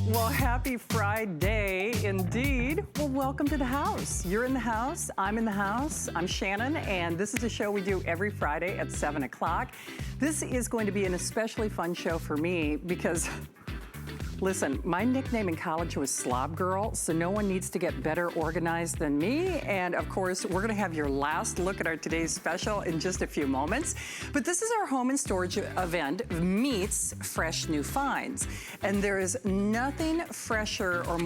Well, happy Friday indeed. Well, welcome to the house. You're in the house, I'm in the house. I'm Shannon, and this is a show we do every Friday at 7 o'clock. This is going to be an especially fun show for me because listen, my nickname in college was Slob Girl, so no one needs to get better organized than me. And of course, we're gonna have your last look at our today's special in just a few moments. But this is our home and storage event meets fresh new finds. And there is nothing fresher or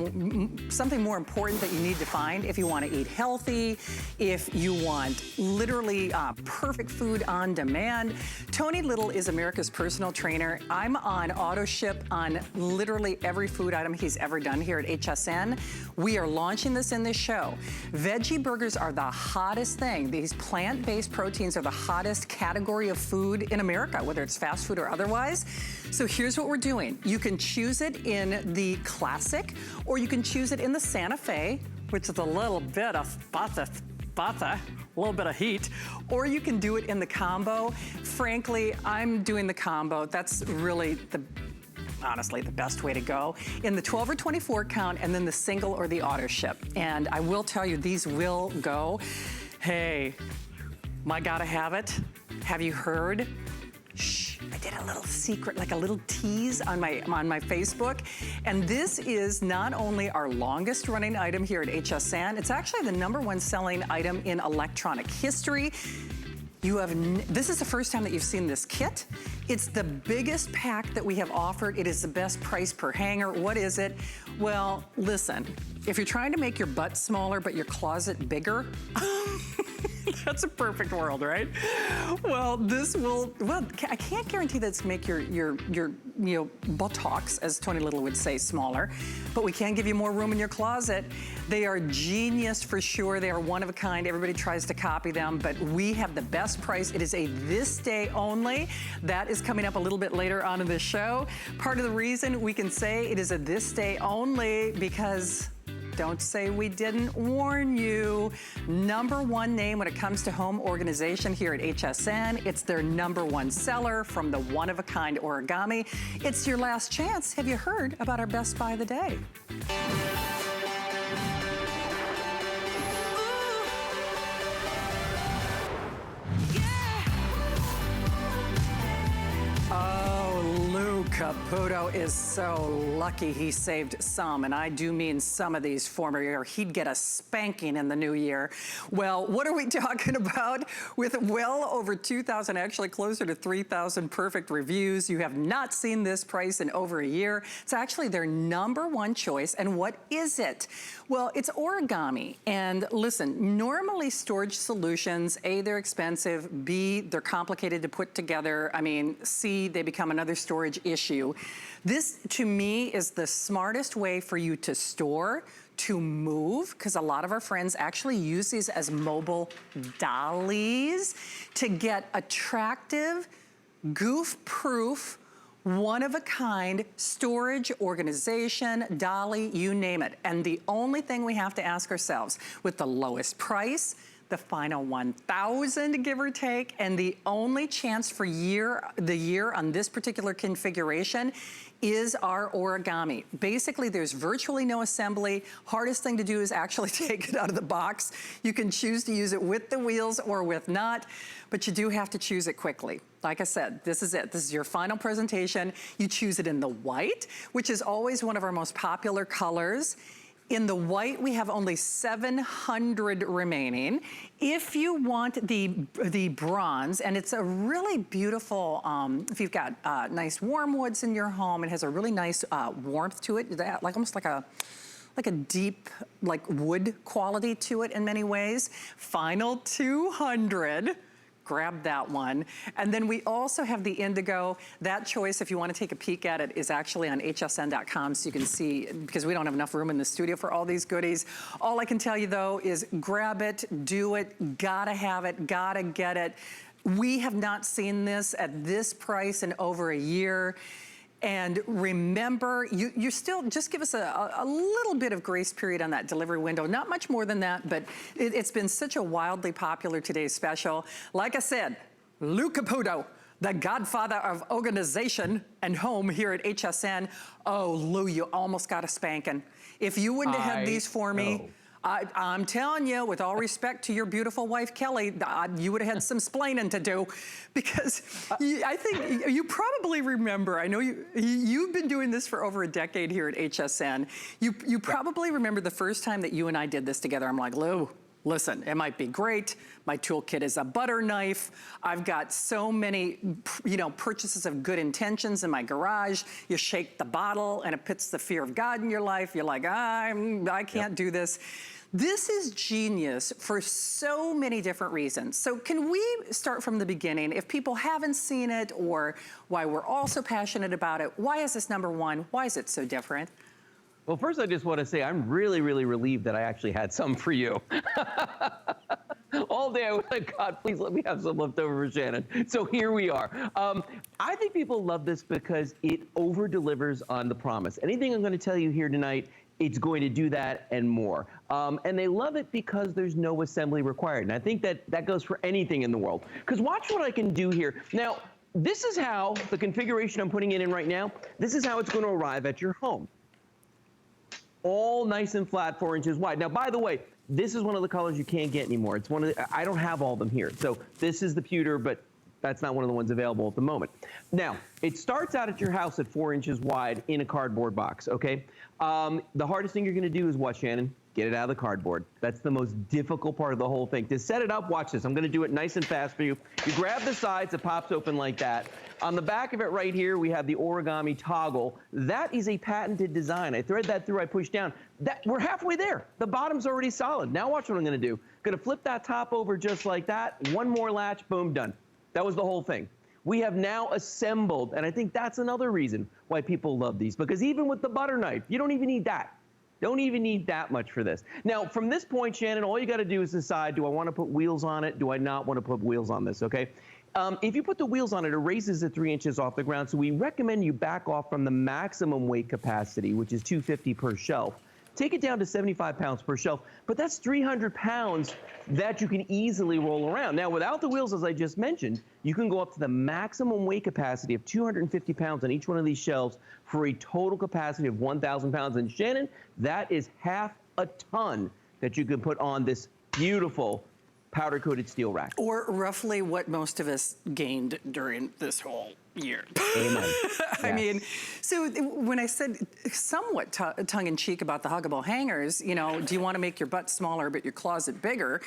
something more important that you need to find if you wanna eat healthy, if you want literally perfect food on demand. Tony Little is America's personal trainer. I'm on auto ship on literally every food item he's ever done here at HSN. We are launching this in this show. Veggie burgers are the hottest thing. These plant-based proteins are the hottest category of food in America, whether it's fast food or otherwise. So here's what we're doing. You can choose it in the classic, or you can choose it in the Santa Fe, which is a little bit of a little bit of heat, or you can do it in the combo. Frankly, I'm doing the combo. That's really honestly the best way to go in the 12 or 24 count, and then the single or the auto ship. And I will tell you, these will go. Hey, my gotta have it. Have you heard? Shh, I did a little secret, like a little tease on my Facebook. And this is not only our longest running item here at HSN, it's actually the #1 selling item in electronic history. This is the first time that you've seen this kit. It's the biggest pack that we have offered. It is the best price per hanger. What is it? Well, listen, if you're trying to make your butt smaller but your closet bigger, that's a perfect world, right? Well, I can't guarantee that it's make your buttocks, as Tony Little would say, smaller, but we can give you more room in your closet. They are genius for sure. They are one of a kind. Everybody tries to copy them, but we have the best price. It is a this day only. That is coming up a little bit later on in the show. Part of the reason we can say it is a this day only because don't say we didn't warn you. #1 name when it comes to home organization here at HSN. It's their #1 seller from the one-of-a-kind origami. It's your last chance. Have you heard about our best buy of the day? Caputo is so lucky he saved some, and I do mean some of these former year. He'd get a spanking in the new year. Well, what are we talking about? With well over 2,000, actually closer to 3,000 perfect reviews, you have not seen this price in over a year. It's actually their #1 choice, and what is it? Well, it's origami, and listen, normally storage solutions, A, they're expensive, B, they're complicated to put together, I mean, C, they become another storage issue. This, to me, is the smartest way for you to store, to move, because a lot of our friends actually use these as mobile dollies to get attractive, goof-proof, one-of-a-kind storage, organization, dolly, you name it. And the only thing we have to ask ourselves, with the lowest price, the final 1,000, give or take, and the only chance for the year on this particular configuration is our origami. Basically, there's virtually no assembly. Hardest thing to do is actually take it out of the box. You can choose to use it with the wheels or with not, but you do have to choose it quickly. Like I said, this is it. This is your final presentation. You choose it in the white, which is always one of our most popular colors. In the white, we have only 700 remaining. If you want the bronze, and it's a really beautiful, if you've got nice warm woods in your home, it has a really nice warmth to it, like almost like a deep, like wood quality to it in many ways. Final 200. Grab that one. And then we also have the indigo. That choice, if you want to take a peek at it, is actually on hsn.com, so you can see, because we don't have enough room in the studio for all these goodies. All I can tell you though is grab it, do it, gotta have it, gotta get it. We have not seen this at this price in over a year. And remember, you still, just give us a little bit of grace period on that delivery window. Not much more than that, but it's been such a wildly popular today's special. Like I said, Caputo, the godfather of organization and home here at HSN. Oh, Lou, you almost got a spanking. If you wouldn't have had these for me, I'm telling you, with all respect to your beautiful wife, Kelly, you would have had some splaining to do, because I think you probably remember, I know you've been doing this for over a decade here at HSN. You probably remember the first time that you and I did this together. I'm like, Lou, listen, it might be great. My toolkit is a butter knife. I've got so many, purchases of good intentions in my garage. You shake the bottle and it puts the fear of God in your life. You're like, I can't do this. This is genius for so many different reasons. So can we start from the beginning? If people haven't seen it, or why we're all so passionate about it, why is this #1? Why is it so different? Well, first, I just want to say I'm really, really relieved that I actually had some for you. All day I was like, God, please let me have some left over for Shannon. So here we are. I think people love this because it over-delivers on the promise. Anything I'm going to tell you here tonight, it's going to do that and more. And they love it because there's no assembly required. And I think that goes for anything in the world. Because watch what I can do here. Now, this is how the configuration I'm putting it in right now, this is how it's going to arrive at your home. All nice and flat, 4 inches wide. Now, by the way, this is one of the colors you can't get anymore. It's one of the, I don't have all of them here. So this is the pewter, but that's not one of the ones available at the moment. Now, it starts out at your house at 4 inches wide in a cardboard box, okay? The hardest thing you're gonna do is what, Shannon? Get it out of the cardboard. That's the most difficult part of the whole thing. To set it up, watch this. I'm gonna do it nice and fast for you. You grab the sides, it pops open like that. On the back of it right here, we have the origami toggle. That is a patented design. I thread that through, I push down. We're halfway there. The bottom's already solid. Now watch what I'm gonna do. Gonna flip that top over just like that. One more latch, boom, done. That was the whole thing. We have now assembled, and I think that's another reason why people love these, because even with the butter knife, you don't even need that. Don't even need that much for this. Now, from this point, Shannon, all you gotta do is decide, do I wanna put wheels on it? Do I not wanna put wheels on this, okay? If you put the wheels on it, it raises it 3 inches off the ground, so we recommend you back off from the maximum weight capacity, which is 250 per shelf. Take it down to 75 pounds per shelf, but that's 300 pounds that you can easily roll around. Now, without the wheels, as I just mentioned, you can go up to the maximum weight capacity of 250 pounds on each one of these shelves for a total capacity of 1,000 pounds. And Shannon, that is half a ton that you can put on this beautiful powder-coated steel rack. Or roughly what most of us gained during this whole year. Amen. I mean, so when I said somewhat tongue-in-cheek about the huggable hangers, do you want to make your butt smaller but your closet bigger?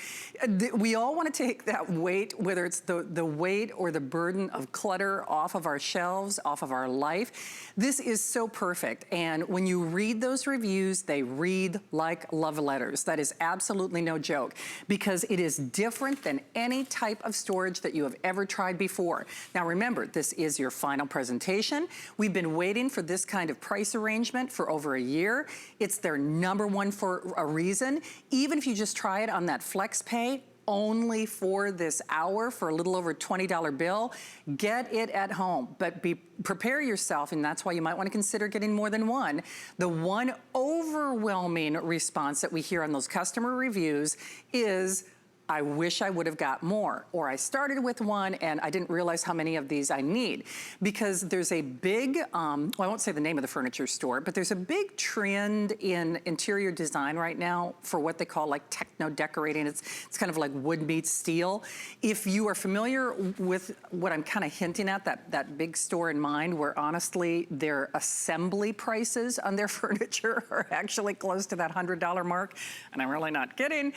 We all want to take that weight, whether it's the weight or the burden of clutter off of our shelves, off of our life. This is so perfect. And when you read those reviews, they read like love letters. That is absolutely no joke, because it is different than any type of storage that you have ever tried before. Now remember, this is your final presentation. We've been waiting for this kind of price arrangement for over a year. It's their #1 for a reason. Even if you just try it on that flex pay, only for this hour for a little over a $20 bill, get it at home. But prepare yourself, and that's why you might want to consider getting more than one. The one overwhelming response that we hear on those customer reviews is, I wish I would have got more, or I started with one and I didn't realize how many of these I need. Because there's a big, well, I won't say the name of the furniture store, but there's a big trend in interior design right now for what they call like techno decorating. It's kind of like wood meets steel. If you are familiar with what I'm kind of hinting at, that big store in mind, where honestly their assembly prices on their furniture are actually close to that $100 mark, and I'm really not kidding.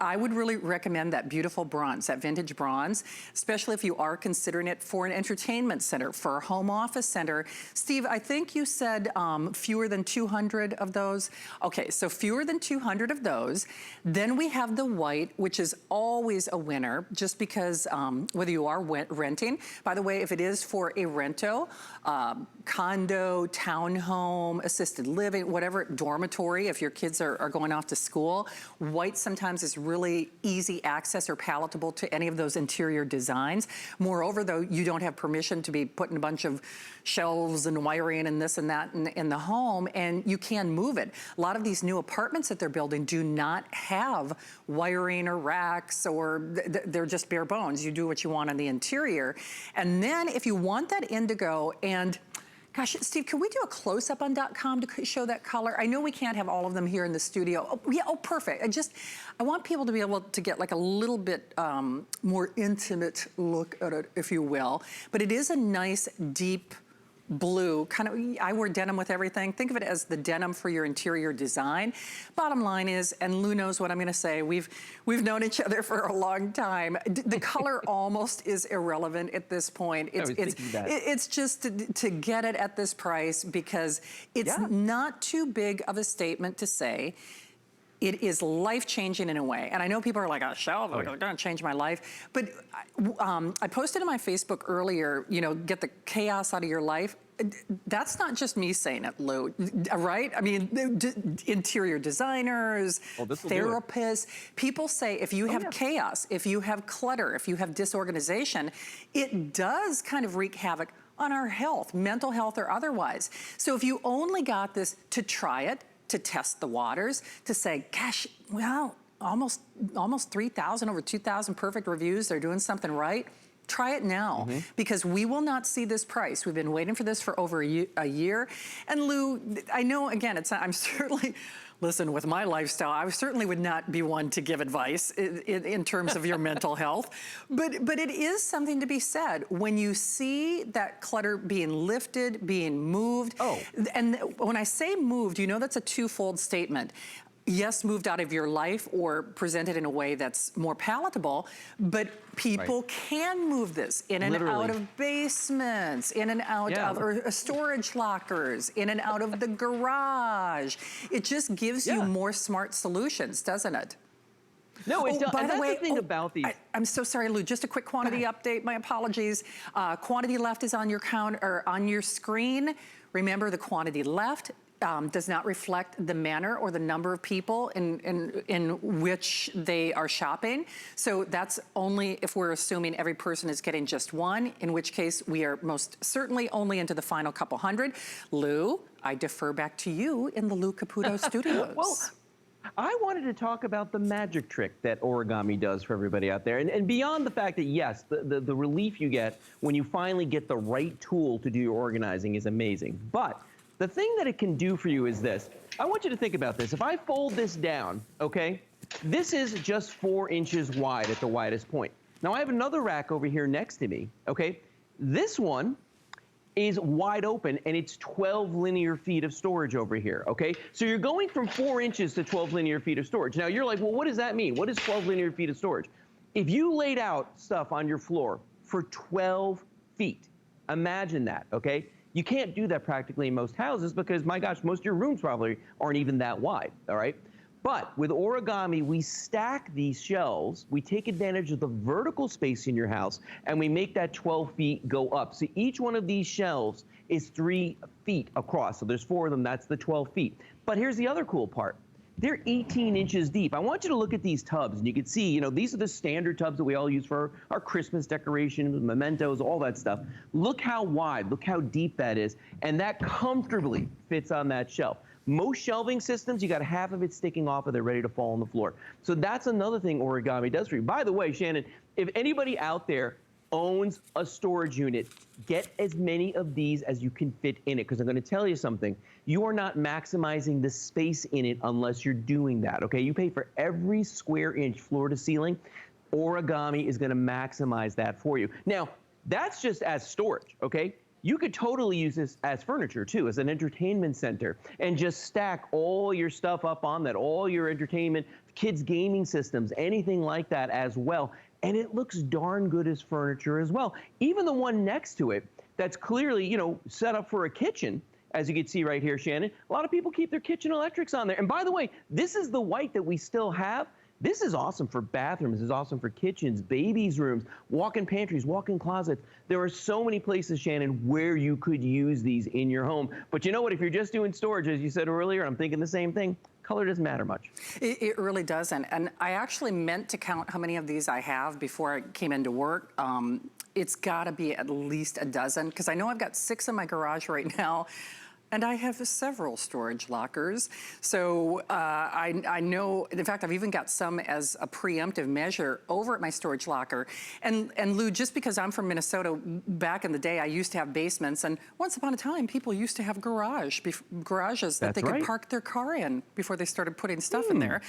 I would really recommend that beautiful bronze, that vintage bronze, especially if you are considering it for an entertainment center, for a home office center. Steve, I think you said fewer than 200 of those. Okay, so fewer than 200 of those. Then we have the white, which is always a winner, just because whether you are renting, by the way, if it is for a rento, condo, townhome, assisted living, whatever, dormitory, if your kids are going off to school, white sometimes is really easy access or palatable to any of those interior designs. Moreover, though, you don't have permission to be putting a bunch of shelves and wiring and this and that in the home, and you can move it. A lot of these new apartments that they're building do not have wiring or racks, or they're just bare bones. You do what you want on the interior. And then if you want that indigo, and gosh, Steve, can we do a close-up on .com to show that color? I know we can't have all of them here in the studio. Oh, yeah, oh, perfect. I want people to be able to get like a little bit more intimate look at it, if you will. But it is a nice, deep blue, kind of, I wear denim with everything. Think of it as the denim for your interior design. Bottom line is, and Lou knows what I'm gonna say, we've known each other for a long time. The color almost is irrelevant at this point. It's just to get it at this price, because it's not too big of a statement to say. It is life-changing in a way. And I know people are like, oh, shelf, it's gonna change my life. But I posted on my Facebook earlier, you know, get the chaos out of your life. That's not just me saying it, Lou, right? I mean, interior designers, therapists, people say if you have chaos, if you have clutter, if you have disorganization, it does kind of wreak havoc on our health, mental health or otherwise. So if you only got this to try it, to test the waters, to say, gosh, well, almost 3,000, over 2,000 perfect reviews, they're doing something right. Try it now, because we will not see this price. We've been waiting for this for over a year. And Lou, I know, again, I'm certainly, listen, with my lifestyle, I certainly would not be one to give advice in terms of your mental health. But it is something to be said. When you see that clutter being lifted, being moved, and when I say moved, you know that's a twofold statement. Yes, moved out of your life or presented in a way that's more palatable, but people can move this in and out of basements, in and out of storage lockers, in and out of the garage. It just gives you more smart solutions, doesn't it? No, it does. By the way, the thing about these. I'm so sorry, Lou. Just a quick quantity update. My apologies. Quantity left is on your on your screen. Remember, the quantity left does not reflect the manner or the number of people in which they are shopping. So that's only if we're assuming every person is getting just one, in which case we are most certainly only into the final couple hundred. Lou, I defer back to you in the Lou Caputo studios. Well, I wanted to talk about the magic trick that origami does for everybody out there. And beyond the fact that, yes, the relief you get when you finally get the right tool to do your organizing is amazing. But the thing that it can do for you is this. I want you to think about this. If I fold this down, okay, this is just 4 inches wide at the widest point. Now I have another rack over here next to me, okay? This one is wide open and it's 12 linear feet of storage over here, okay? So you're going from 4 inches to 12 linear feet of storage. Now you're like, well, what does that mean? What is 12 linear feet of storage? If you laid out stuff on your floor for 12 feet, imagine that, okay? You can't do that practically in most houses because, my gosh, most of your rooms probably aren't even that wide, all right? But with origami, we stack these shelves, we take advantage of the vertical space in your house, and we make that 12 feet go up. So each one of these shelves is 3 feet across. So there's 4 of them, that's the 12 feet. But here's the other cool part. They're 18 inches deep. I want you to look at these tubs, and you can see, you know, these are the standard tubs that we all use for our Christmas decorations, mementos, all that stuff. Look how wide, look how deep that is, and that comfortably fits on that shelf. Most shelving systems, you got half of it sticking off and they're ready to fall on the floor. So that's another thing origami does for you. By the way, Shannon, if anybody out there owns a storage unit, get as many of these as you can fit in it, because I'm going to tell you something. You are not maximizing the space in it unless you're doing that, okay? You pay for every square inch floor to ceiling. Origami is going to maximize that for you. Now, that's just as storage, okay? You could totally use this as furniture too, as an entertainment center, and just stack all your stuff up on that, all your entertainment, kids' gaming systems, anything like that as well. And it looks darn good as furniture as well. Even the one next to it that's clearly, you know, set up for a kitchen, as you can see right here, Shannon. A lot of people keep their kitchen electrics on there. And by the way, this is the white that we still have. This is awesome for bathrooms. This is awesome for kitchens, babies' rooms, walk-in pantries, walk-in closets. There are so many places, Shannon, where you could use these in your home. But you know what? If you're just doing storage, as you said earlier, I'm thinking the same thing. color doesn't matter much. It really doesn't. And I actually meant to count how many of these I have before I came into work. It's gotta be at least a dozen, because I know I've got 6 in my garage right now. And I have several storage lockers. So I know, in fact, I've even got some as a preemptive measure over at my storage locker. And Lou, just because I'm from Minnesota, back in the day, I used to have basements. And once upon a time, people used to have garages that they could park their car in before they started putting stuff in there.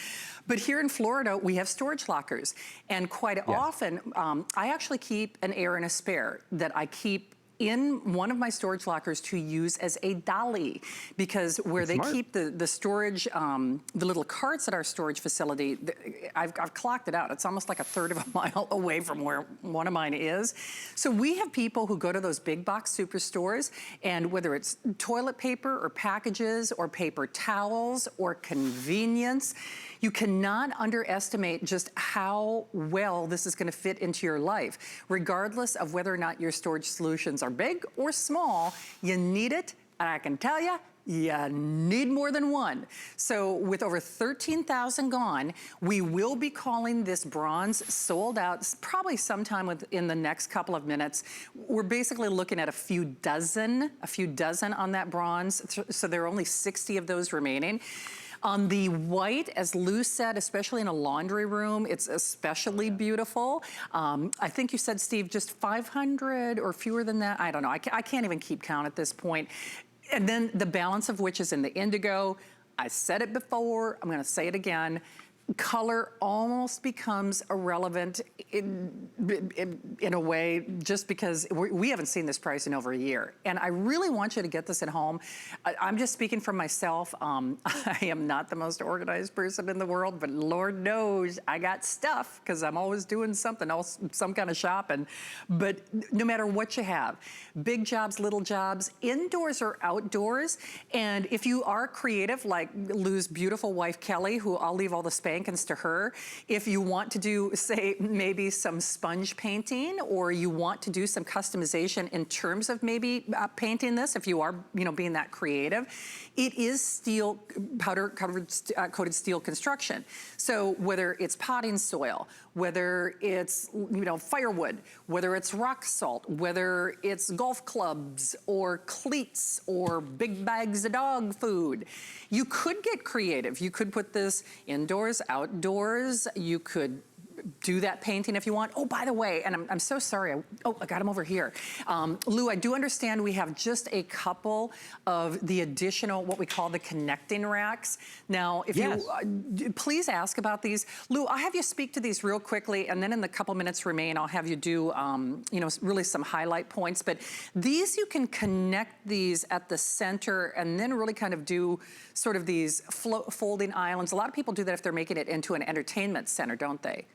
But here in Florida, we have storage lockers. And quite often, I actually keep an air and a spare that I keep in one of my storage lockers to use as a dolly, because where they keep the storage, the little carts at our storage facility, I've clocked it out. It's almost like a third of a mile away from where one of mine is. So we have people who go to those big box superstores, and whether it's toilet paper or packages or paper towels or convenience, you cannot underestimate just how well this is gonna fit into your life. Regardless of whether or not your storage solutions are big or small, you need it, and I can tell you, you need more than one. So with over 13,000 gone, we will be calling this bronze sold out probably sometime within the next couple of minutes. We're basically looking at a few dozen on that bronze, so there are only 60 of those remaining. On the white, as Lou said, especially in a laundry room, it's especially beautiful. I think you said, Steve, just 500 or fewer than that? I don't know, I can't even keep count at this point. And then the balance of which is in the indigo. I said it before, I'm gonna say it again. Color almost becomes irrelevant in a way, just because we haven't seen this price in over a year. And I really want you to get this at home. I'm just speaking for myself. I am not the most organized person in the world, but Lord knows I got stuff, because I'm always doing something else, some kind of shopping. But no matter what you have, big jobs, little jobs, indoors or outdoors. And if you are creative, like Lou's beautiful wife, Kelly, who I'll leave all the spankings to her. If you want to do, say, maybe some sponge painting, or you want to do some customization in terms of maybe painting this, if you are, you know, being that creative, it is steel, powder coated steel construction. So whether it's potting soil, whether it's, you know, firewood, whether it's rock salt, whether it's golf clubs or cleats or big bags of dog food, you could get creative. You could put this indoors, outdoors. You could do that painting if you want. Oh, by the way, and I'm so sorry. I got him over here. Lou, I do understand we have just a couple of the additional, what we call the connecting racks. Now, if you, please ask about these. Lou, I'll have you speak to these real quickly, and then in the couple minutes remain, I'll have you do, you know, really some highlight points. But these, you can connect these at the center and then really kind of do sort of these folding islands. A lot of people do that if they're making it into an entertainment center, don't they?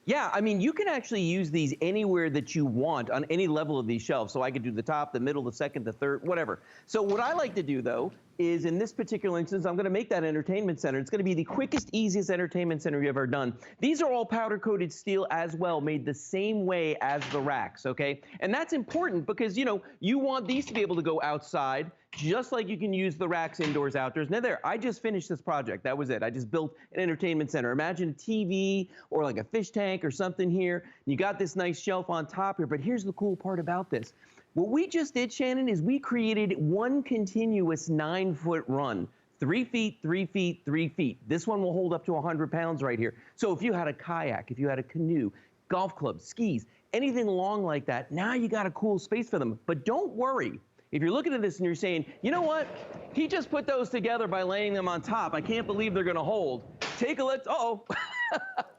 Yeah, I mean, you can actually use these anywhere that you want on any level of these shelves. So I could do the top, the middle, the second, the third, whatever. So what I like to do, though, is in this particular instance, I'm going to make that entertainment center. It's going to be the quickest, easiest entertainment center you've ever done. These are all powder-coated steel as well, made the same way as the racks, okay? And that's important because, you know, you want these to be able to go outside, just like you can use the racks indoors, outdoors. Now there, I just finished this project. That was it. I just built an entertainment center. Imagine a TV or like a fish tank or something here. You got this nice shelf on top here, but here's the cool part about this. What we just did, Shannon, is we created one continuous 9-foot run. 3 feet, 3 feet, 3 feet. This one will hold up to 100 pounds right here. So if you had a kayak, if you had a canoe, golf club, skis, anything long like that, now you got a cool space for them. But don't worry. If you're looking at this and you're saying, you know what? He just put those together by laying them on top. I can't believe they're gonna hold. Take a look, uh-oh.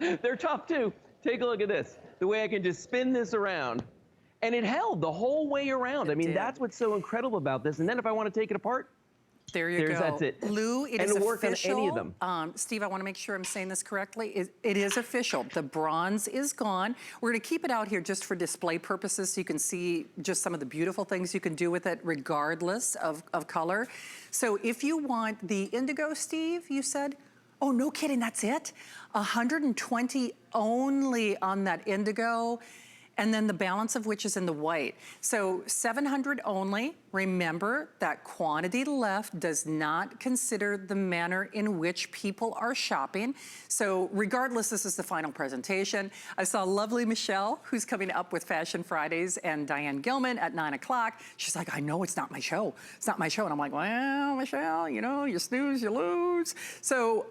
They're tough too. Take a look at this. The way I can just spin this around. And it held the whole way around. I mean, that's what's so incredible about this. And then if I want to take it apart, there you go. That's it. Lou, it is official. work on any of them. Steve, I want to make sure I'm saying this correctly. It is official. The bronze is gone. We're going to keep it out here just for display purposes so you can see just some of the beautiful things you can do with it regardless of color. So if you want the indigo, Steve, you said? Oh, no kidding, that's it? 120 only on that indigo. and then the balance of which is in the white. So 700 only. Remember that quantity left does not consider the manner in which people are shopping. So regardless, this is the final presentation. I saw lovely Michelle, who's coming up with Fashion Fridays, and Diane Gilman at 9 o'clock. She's like, I know it's not my show. It's not my show. And I'm like, well, Michelle, you know, you snooze, you lose. So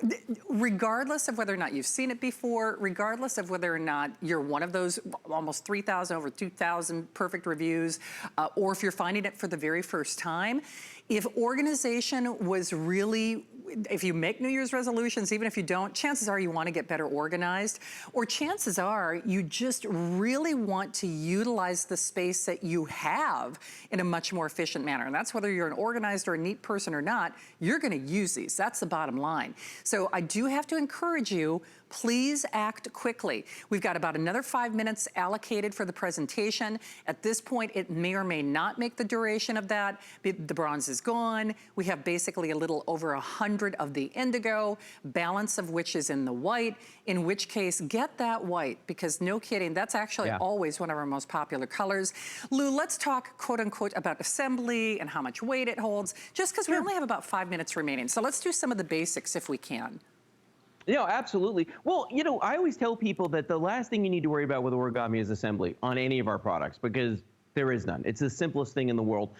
regardless of whether or not you've seen it before, regardless of whether or not you're one of those almost 3,000, over 2,000 perfect reviews, or if you're finding it for the very first time, if organization was really, if you make New Year's resolutions, even if you don't, chances are you want to get better organized, or chances are you just really want to utilize the space that you have in a much more efficient manner. And that's whether you're an organized or a neat person or not, you're going to use these. That's the bottom line. So I do have to encourage you, please act quickly. We've got about another 5 minutes allocated for the presentation. At this point, it may or may not make the duration of that. The bronze is gone. We have basically a little over 100 of the indigo, balance of which is in the white, in which case, get that white, because no kidding, that's actually always one of our most popular colors. Lou, let's talk, quote unquote, about assembly and how much weight it holds, just because we only have about 5 minutes remaining. So let's do some of the basics if we can. Yeah, absolutely. Well, you know, I always tell people that the last thing you need to worry about with origami is assembly on any of our products, because there is none. It's the simplest thing in the world.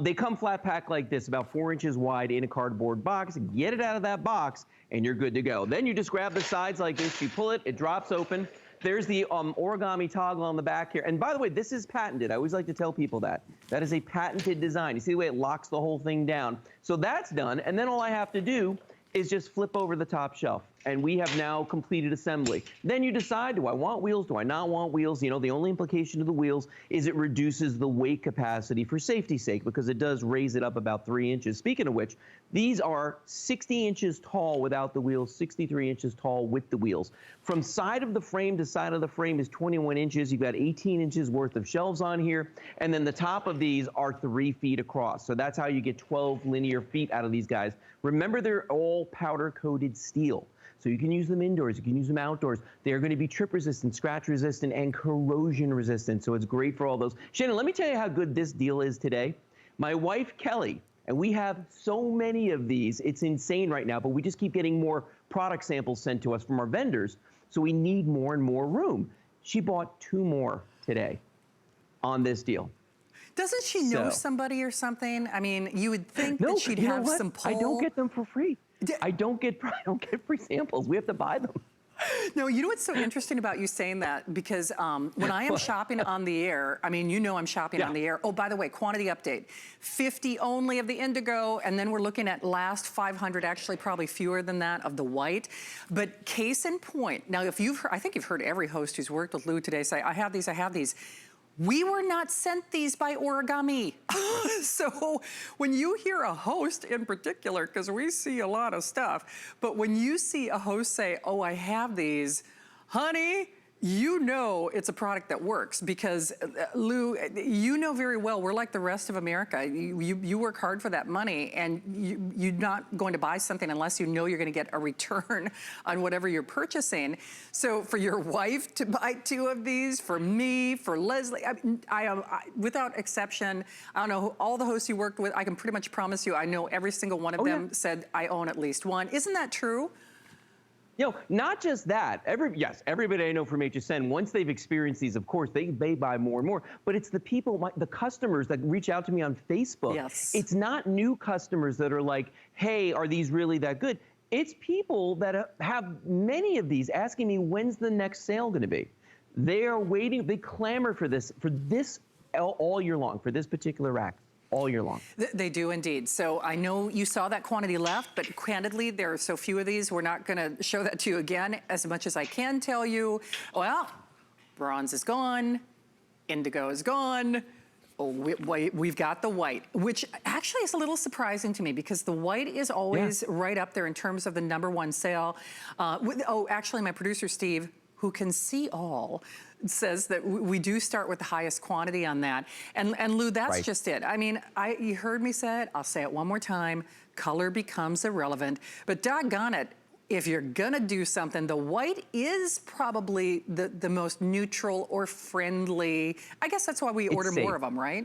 They come flat packed like this, about 4 inches wide in a cardboard box. Get it out of that box and you're good to go. Then you just grab the sides like this, you pull it, it drops open. There's the origami toggle on the back here. And by the way, this is patented. I always like to tell people that. That is a patented design. You see the way it locks the whole thing down? So that's done. And then all I have to do is just flip over the top shelf, and we have now completed assembly. Then you decide, do I want wheels, do I not want wheels? You know, the only implication of the wheels is it reduces the weight capacity for safety's sake, because it does raise it up about 3 inches. Speaking of which, these are 60 inches tall without the wheels, 63 inches tall with the wheels. From side of the frame to side of the frame is 21 inches. You've got 18 inches worth of shelves on here, and then the top of these are 3 feet across. So that's how you get 12 linear feet out of these guys. Remember, they're all powder-coated steel. So you can use them indoors, you can use them outdoors. They're going to be trip resistant, scratch resistant, and corrosion resistant. So it's great for all those. Shannon, let me tell you how good this deal is today. My wife, Kelly, and we have so many of these, it's insane right now, but we just keep getting more product samples sent to us from our vendors. So we need more and more room. She bought 2 more today on this deal. Doesn't she know somebody or something? I mean, you would think that she'd have some pull. I don't get them for free. I don't get free samples. We have to buy them. No, you know what's so interesting about you saying that? Because when I am shopping on the air, I mean, you know I'm shopping on the air. Oh, by the way, quantity update. 50 only of the indigo, and then we're looking at last 500, actually probably fewer than that, of the white. But case in point, now if you've heard, I think you've heard every host who's worked with Lou today say, I have these, I have these. We were not sent these by Origami. So when you hear a host in particular, because we see a lot of stuff, but when you see a host say, oh, I have these, honey, you know it's a product that works, because Lou, you know very well, we're like the rest of America. You work hard for that money, and you're not going to buy something unless you know you're going to get a return on whatever you're purchasing. So for your wife to buy 2 of these, for me, for Leslie, I without exception, I don't know, all the hosts you worked with, I can pretty much promise you, I know every single one of them said, I own at least one. Isn't that true? You know, not just that. Everybody I know from HSN, once they've experienced these, of course, they buy more and more. But it's the people, the customers that reach out to me on Facebook. Yes. It's not new customers that are like, hey, are these really that good? It's people that have many of these asking me, when's the next sale going to be? They are waiting. They clamor for this all year long, for this particular rack. All year long. They do indeed. So I know you saw that quantity left, but candidly, there are so few of these, we're not going to show that to you again. As much as I can tell you, well, bronze is gone, indigo is gone. Oh, we've got the white, which actually is a little surprising to me, because the white is always right up there in terms of the #1 sale. Actually, my producer, Steve, who can see all, says that we do start with the highest quantity on that. And Lou, that's just it. I mean, you heard me say it, I'll say it one more time, color becomes irrelevant, but doggone it, if you're gonna do something, the white is probably the most neutral or friendly. I guess that's why we order safe. more of them, right?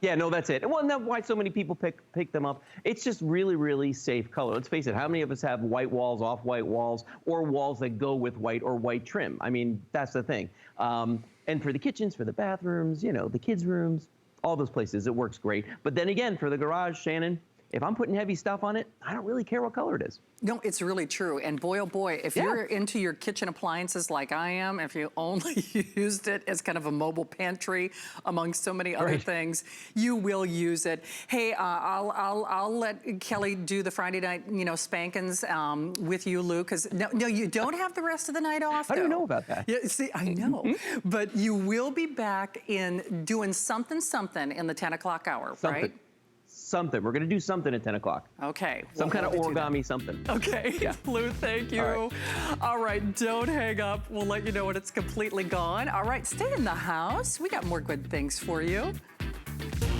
Yeah, no, that's it. Well, and that's why so many people pick them up. It's just really, really safe color. Let's face it, how many of us have white walls, off-white walls, or walls that go with white or white trim? I mean, that's the thing. And for the kitchens, for the bathrooms, you know, the kids' rooms, all those places, it works great. But then again, for the garage, Shannon, if I'm putting heavy stuff on it, I don't really care what color it is. No, it's really true. And boy, oh boy, if you're into your kitchen appliances like I am, if you only used it as kind of a mobile pantry among so many other things, you will use it. Hey, I'll let Kelly do the Friday night, you know, spankings with you, Lou, because no, you don't have the rest of the night off. I don't know about that. Yeah, see, I know, but you will be back in doing something in the 10 o'clock hour, right? Something. We're going to do something at 10 o'clock. Okay. Some kind of origami something. Okay. Yeah. Lou, thank you. All right. Don't hang up. We'll let you know when it's completely gone. All right. Stay in the house. We got more good things for you.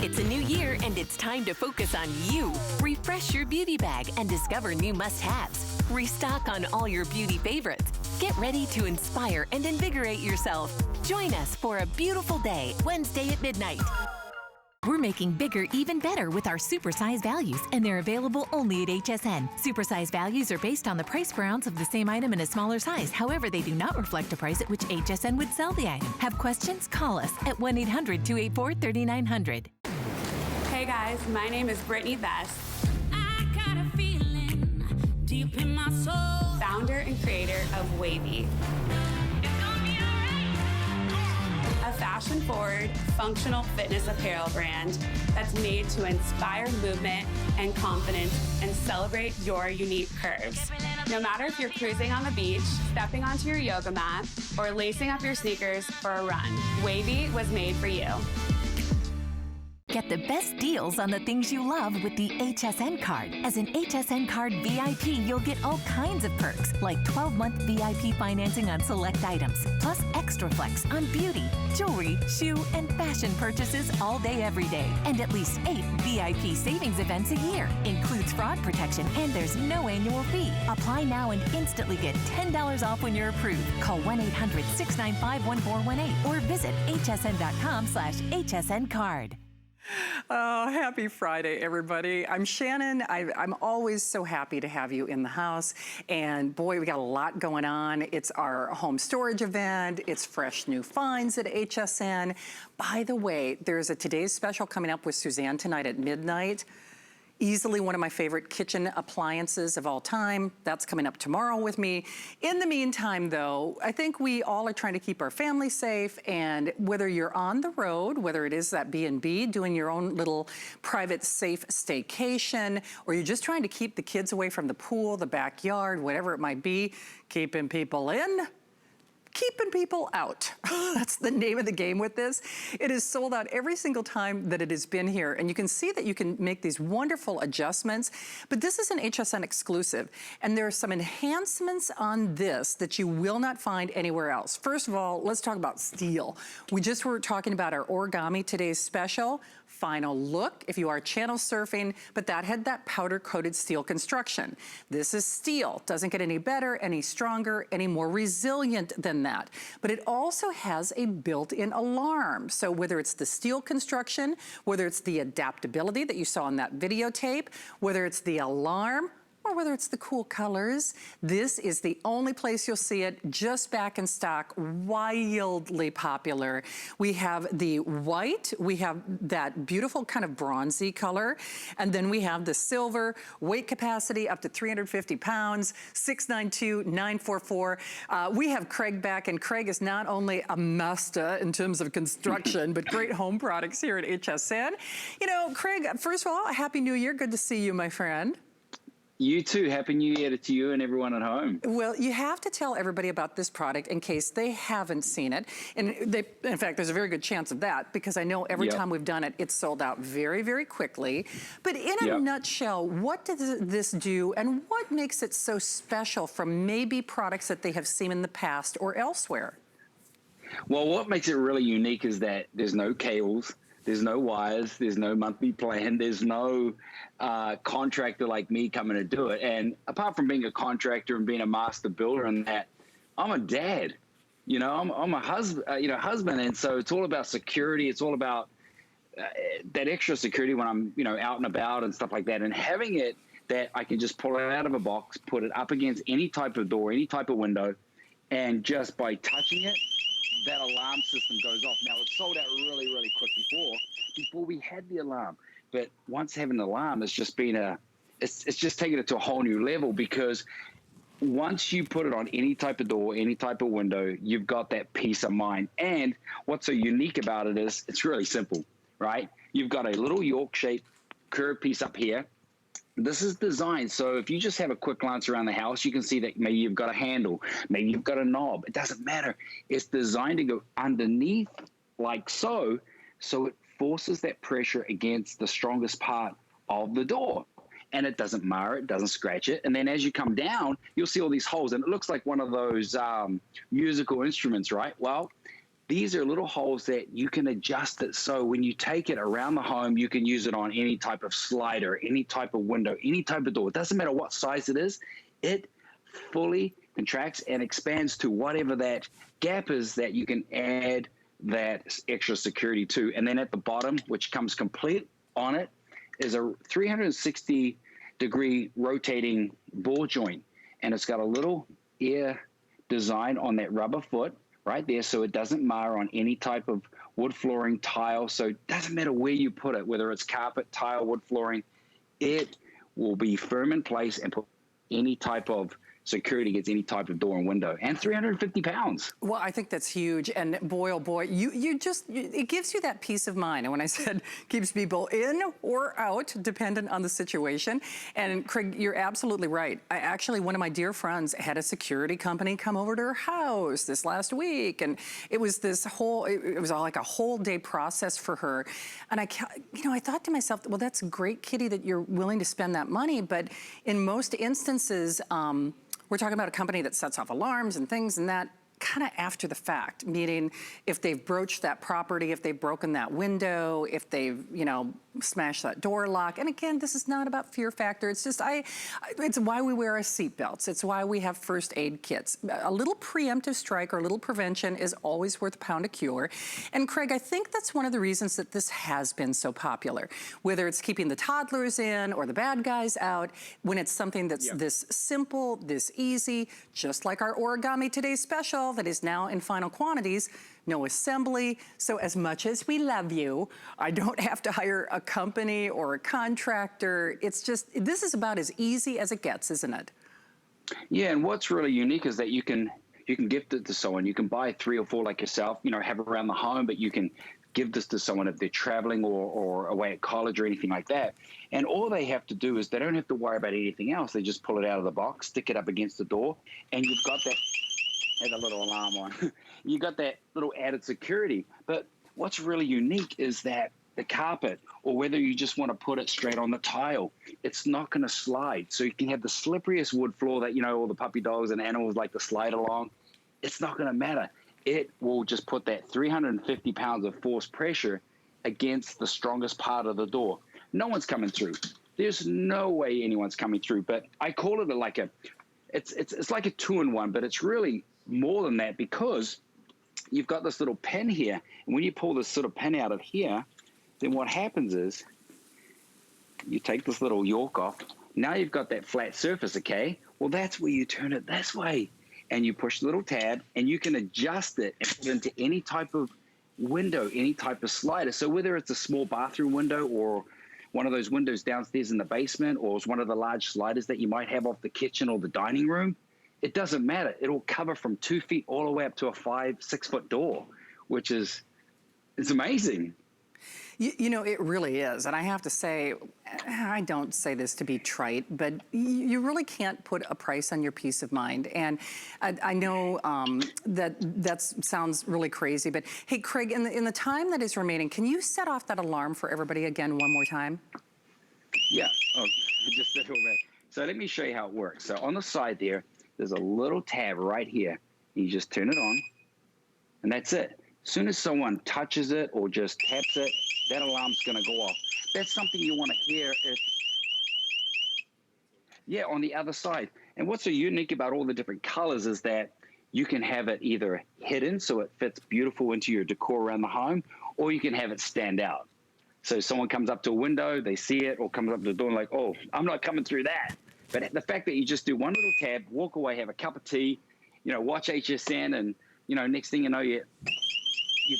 It's a new year and it's time to focus on you. Refresh your beauty bag and discover new must-haves. Restock on all your beauty favorites. Get ready to inspire and invigorate yourself. Join us for a beautiful day, Wednesday at midnight. We're making bigger even better with our supersize values, and they're available only at HSN. Supersize values are based on the price per ounce of the same item in a smaller size. However, they do not reflect a price at which HSN would sell the item. Have questions? Call us at 1-800-284-3900. Hey guys, my name is Brittany Best. I got a feeling deep in my soul. Founder and creator of Wavy. A fashion-forward, functional fitness apparel brand that's made to inspire movement and confidence and celebrate your unique curves. No matter if you're cruising on the beach, stepping onto your yoga mat, or lacing up your sneakers for a run, Wavy was made for you. Get the best deals on the things you love with the Hsn Card. As an Hsn Card VIP, you'll get all kinds of perks, like 12-month VIP financing on select items, plus extra flex on beauty, jewelry, shoe, and fashion purchases all day, every day. And at least 8 VIP savings events a year. Includes fraud protection, and there's no annual fee. Apply now and instantly get $10 off when you're approved. Call 1-800-695-1418 or visit hsn.com/HSN Card. Oh, happy Friday, everybody. I'm Shannon. I'm always so happy to have you in the house. And boy, we got a lot going on. It's our home storage event. It's fresh new finds at HSN. By the way, there's a today's special coming up with Suzanne tonight at midnight. Easily one of my favorite kitchen appliances of all time. That's coming up tomorrow with me. In the meantime, though, I think we all are trying to keep our family safe, and whether you're on the road, whether it is that B&B, doing your own little private safe staycation, or you're just trying to keep the kids away from the pool, the backyard, whatever it might be, keeping people in, keeping people out. That's the name of the game with this. It is sold out every single time that it has been here. And you can see that you can make these wonderful adjustments, but this is an HSN exclusive. And there are some enhancements on this that you will not find anywhere else. First of all, let's talk about steel. We just were talking about our origami today's special. Final look if you are channel surfing, but that had that powder coated steel construction. This is steel. Doesn't get any better, any stronger, any more resilient than that. But it also has a built-in alarm. So whether it's the steel construction, whether it's the adaptability that you saw in that videotape, whether it's the alarm, or whether it's the cool colors, this is the only place you'll see it, just back in stock, wildly popular. We have the white, we have that beautiful kind of bronzy color, and then we have the silver, weight capacity up to 350 pounds, 692-944. We have Craig back, and Craig is not only a master in terms of construction, but great home products here at HSN. You know, Craig, first of all, Happy New Year. Good to see you, my friend. You too. Happy New Year to you and everyone at home. Well, you have to tell everybody about this product in case they haven't seen it. And in fact, there's a very good chance of that because I know every time we've done it, it's sold out very, very quickly. But in a nutshell, what does this do and what makes it so special from maybe products that they have seen in the past or elsewhere? Well, what makes it really unique is that there's no cables, There's no wires. There's no monthly plan. There's no contractor like me coming to do it. And apart from being a contractor and being a master builder and that, I'm a dad. You know, I'm a husband. And so it's all about security. It's all about that extra security when I'm, out and about and stuff like that. And having it that I can just pull it out of a box, put it up against any type of door, any type of window, and just by touching it, that alarm system goes off. Now, it's sold out really, really quick before we had the alarm. But once having the alarm, it's just been it's just taken it to a whole new level, because once you put it on any type of door, any type of window, you've got that peace of mind. And what's so unique about it is it's really simple, right? You've got a little York-shaped curved piece up here. This is designed so if you just have a quick glance around the house, you can see that maybe you've got a handle, maybe you've got a knob. It doesn't matter. It's designed to go underneath like so it forces that pressure against the strongest part of the door. And it doesn't mar it, doesn't scratch it. And then as you come down, you'll see all these holes, and it looks like one of those musical instruments, right? Well, these are little holes that you can adjust it so when you take it around the home, you can use it on any type of slider, any type of window, any type of door. It doesn't matter what size it is. It fully contracts and expands to whatever that gap is that you can add that extra security to. And then at the bottom, which comes complete on it, is a 360-degree rotating ball joint. And it's got a little ear design on that rubber foot right there, so it doesn't mar on any type of wood flooring, tile. So it doesn't matter where you put it, whether it's carpet, tile, wood flooring, it will be firm in place and put any type of security against any type of door and window. And 350 pounds. Well, I think that's huge. And boy, oh boy, it gives you that peace of mind. And when I said keeps people in or out, dependent on the situation. And Craig, you're absolutely right. One of my dear friends had a security company come over to her house this last week. And it was it was all like a whole day process for her. And I thought to myself, well, that's great, Kitty, that you're willing to spend that money. But in most instances, we're talking about a company that sets off alarms and things and that kind of after the fact, meaning if they've broached that property, if they've broken that window, if they've, smashed that door lock. And again, this is not about fear factor. It's just, it's why we wear our seatbelts. It's why we have first aid kits. A little preemptive strike or a little prevention is always worth a pound of cure. And Craig, I think that's one of the reasons that this has been so popular, whether it's keeping the toddlers in or the bad guys out, when it's something that's this simple, this easy, just like our Origami Today special that is now in final quantities. No assembly. So as much as we love you, I don't have to hire a company or a contractor. It's just, this is about as easy as it gets, isn't it? Yeah, and what's really unique is that you can gift it to someone. You can buy 3 or 4 like yourself, have around the home, but you can give this to someone if they're traveling or away at college or anything like that. And all they have to do is they don't have to worry about anything else. They just pull it out of the box, stick it up against the door, and you've got that. Had a little alarm on. You got that little added security. But what's really unique is that the carpet, or whether you just want to put it straight on the tile, it's not going to slide. So you can have the slipperiest wood floor that, all the puppy dogs and animals like to slide along. It's not going to matter. It will just put that 350 pounds of force pressure against the strongest part of the door. No one's coming through. There's no way anyone's coming through. But I call it it's like a 2-in-1, but it's really more than that, because you've got this little pin here, and when you pull this sort of pin out of here, then what happens is you take this little York off. Now you've got that flat surface, okay? Well, that's where you turn it this way, and you push the little tab, and you can adjust it and put it into any type of window, any type of slider. So whether it's a small bathroom window or one of those windows downstairs in the basement, or it's one of the large sliders that you might have off the kitchen or the dining room, it doesn't matter. It'll cover from 2 feet all the way up to a 5-6 foot door, which is, it's amazing. It really is. And I have to say, I don't say this to be trite, but you really can't put a price on your peace of mind. And I know that sounds really crazy, but hey, Craig, in the time that is remaining, can you set off that alarm for everybody again one more time? Yeah, I just did all that. So let me show you how it works. So on the side there's a little tab right here. You just turn it on, and that's it. soon as someone touches it or just taps it, that alarm's going to go off. That's something you want to hear. Yeah, on the other side. And what's so unique about all the different colors is that you can have it either hidden so it fits beautiful into your decor around the home, or you can have it stand out. So someone comes up to a window, they see it, or comes up to the door and like, oh, I'm not coming through that. But the fact that you just do one little tab, walk away, have a cup of tea, watch HSN, and, next thing you know, you've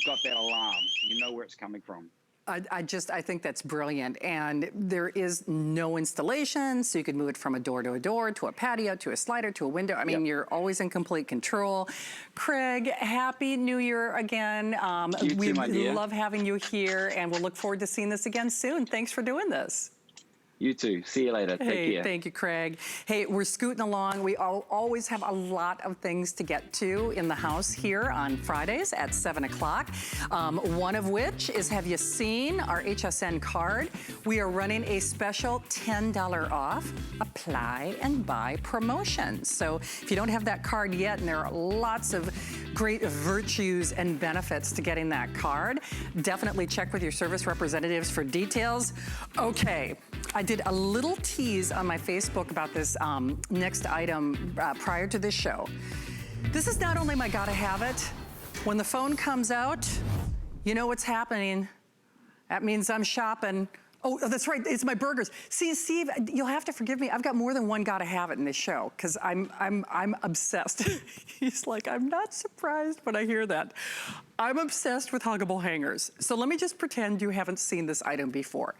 got that alarm. You know where it's coming from. I think that's brilliant. And there is no installation, so you could move it from a door to a patio, to a slider, to a window. I mean, You're always in complete control. Craig, Happy New Year again. You too, my dear. Love having you here, and we'll look forward to seeing this again soon. Thanks for doing this. You too. See you later. Take care. Thank you, Craig. Hey, we're scooting along. We always have a lot of things to get to in the house here on Fridays at 7 o'clock. One of which is, have you seen our Hsn Card? We are running a special $10 off apply and buy promotion. So if you don't have that card yet, and there are lots of great virtues and benefits to getting that card, definitely check with your service representatives for details. Okay. I did a little tease on my Facebook about this next item prior to this show. This is not only my gotta have it. When the phone comes out, you know what's happening. That means I'm shopping. Oh, that's right, it's my burgers. See, Steve, you'll have to forgive me. I've got more than one gotta have it in this show, because I'm obsessed. He's like, I'm not surprised when I hear that. I'm obsessed with huggable hangers. So let me just pretend you haven't seen this item before.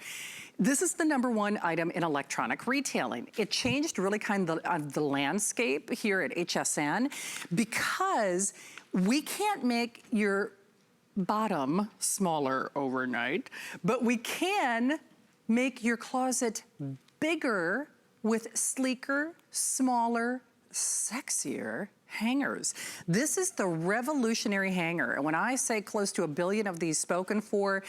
This is the #1 item in electronic retailing. It changed really kind of the landscape here at HSN because we can't make your bottom smaller overnight, but we can make your closet bigger with sleeker, smaller, sexier hangers. This is the revolutionary hanger. And when I say close to 1 billion of these spoken for,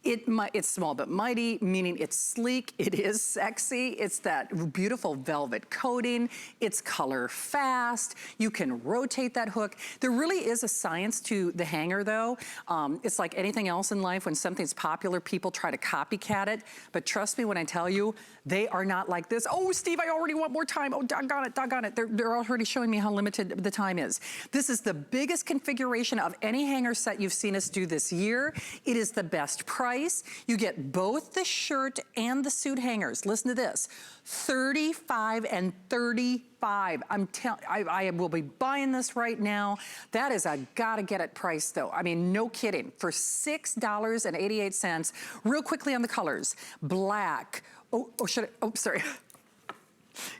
it's small but mighty, meaning it's sleek, it is sexy, it's that beautiful velvet coating, it's color fast, you can rotate that hook. There really is a science to the hanger though. It's like anything else in life, when something's popular, people try to copycat it. But trust me when I tell you, they are not like this. Oh, Steve, I already want more time. Oh, doggone it. They're already showing me how limited the time is. This is the biggest configuration of any hanger set you've seen us do this year. It is the best price. You get both the shirt and the suit hangers. Listen to this, $35 and $35. I will be buying this right now. That is a gotta get it price though. I mean, no kidding, for $6.88. Real quickly on the colors, black. Sorry.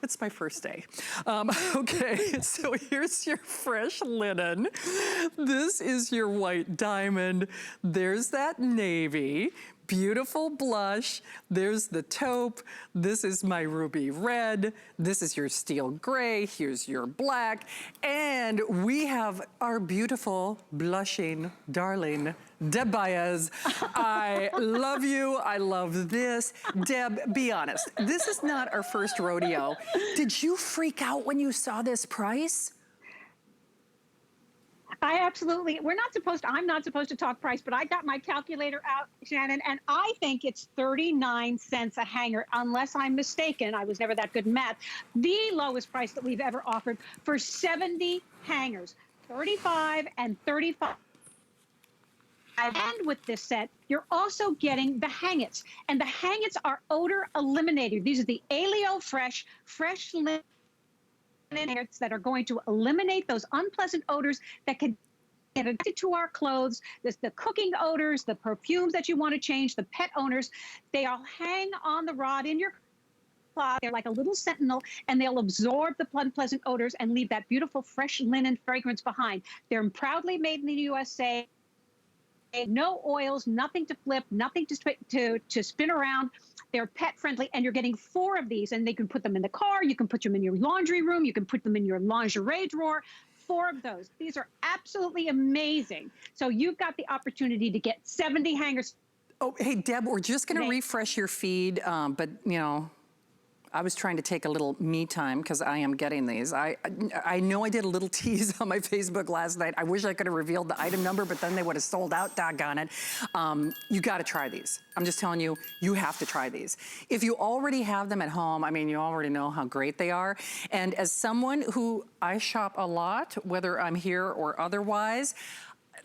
It's my first day. Okay, so here's your fresh linen. This is your white diamond. There's that navy. Beautiful blush. There's the taupe. This is my ruby red. This is your steel gray. Here's your black. And we have our beautiful, blushing, darling Deb Baez. I love you. I love this. Deb, be honest. This is not our first rodeo. Did you freak out when you saw this price? I'm not supposed to talk price, but I got my calculator out, Shannon, and I think it's 39 cents a hanger, unless I'm mistaken. I was never that good in math. The lowest price that we've ever offered for 70 hangers, 35 and 35. And with this set, you're also getting the hangets, and the hangets are odor eliminator. These are the Aleo fresh linen hangers that are going to eliminate those unpleasant odors that can get addicted to our clothes. There's the cooking odors, the perfumes that you want to change, the pet owners. They all hang on the rod in your closet. They're like a little sentinel, and they'll absorb the unpleasant odors and leave that beautiful fresh linen fragrance behind. They're proudly made in the USA. No oils, nothing to flip, nothing to spin around. They're pet friendly, and you're getting 4 of these, and they can put them in the car. You can put them in your laundry room. You can put them in your lingerie drawer. 4 of those. These are absolutely amazing. So you've got the opportunity to get 70 hangers. Oh, hey, Deb, we're just going to refresh your feed, but, you know, I was trying to take a little me time because I am getting these. I know I did a little tease on my Facebook last night. I wish I could have revealed the item number, but then they would have sold out, doggone it. You got to try these. I'm just telling you, you have to try these. If you already have them at home, I mean, you already know how great they are. And as someone who I shop a lot, whether I'm here or otherwise,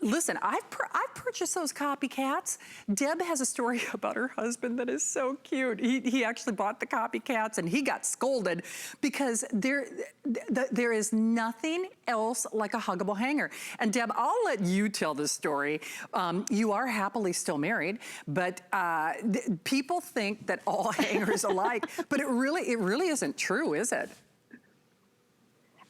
listen, I've purchased those copycats. Deb has a story about her husband that is so cute. He actually bought the copycats and he got scolded because there is nothing else like a huggable hanger. And Deb, I'll let you tell this story. You are happily still married, but people think that all hangers alike, but it really isn't true, is it?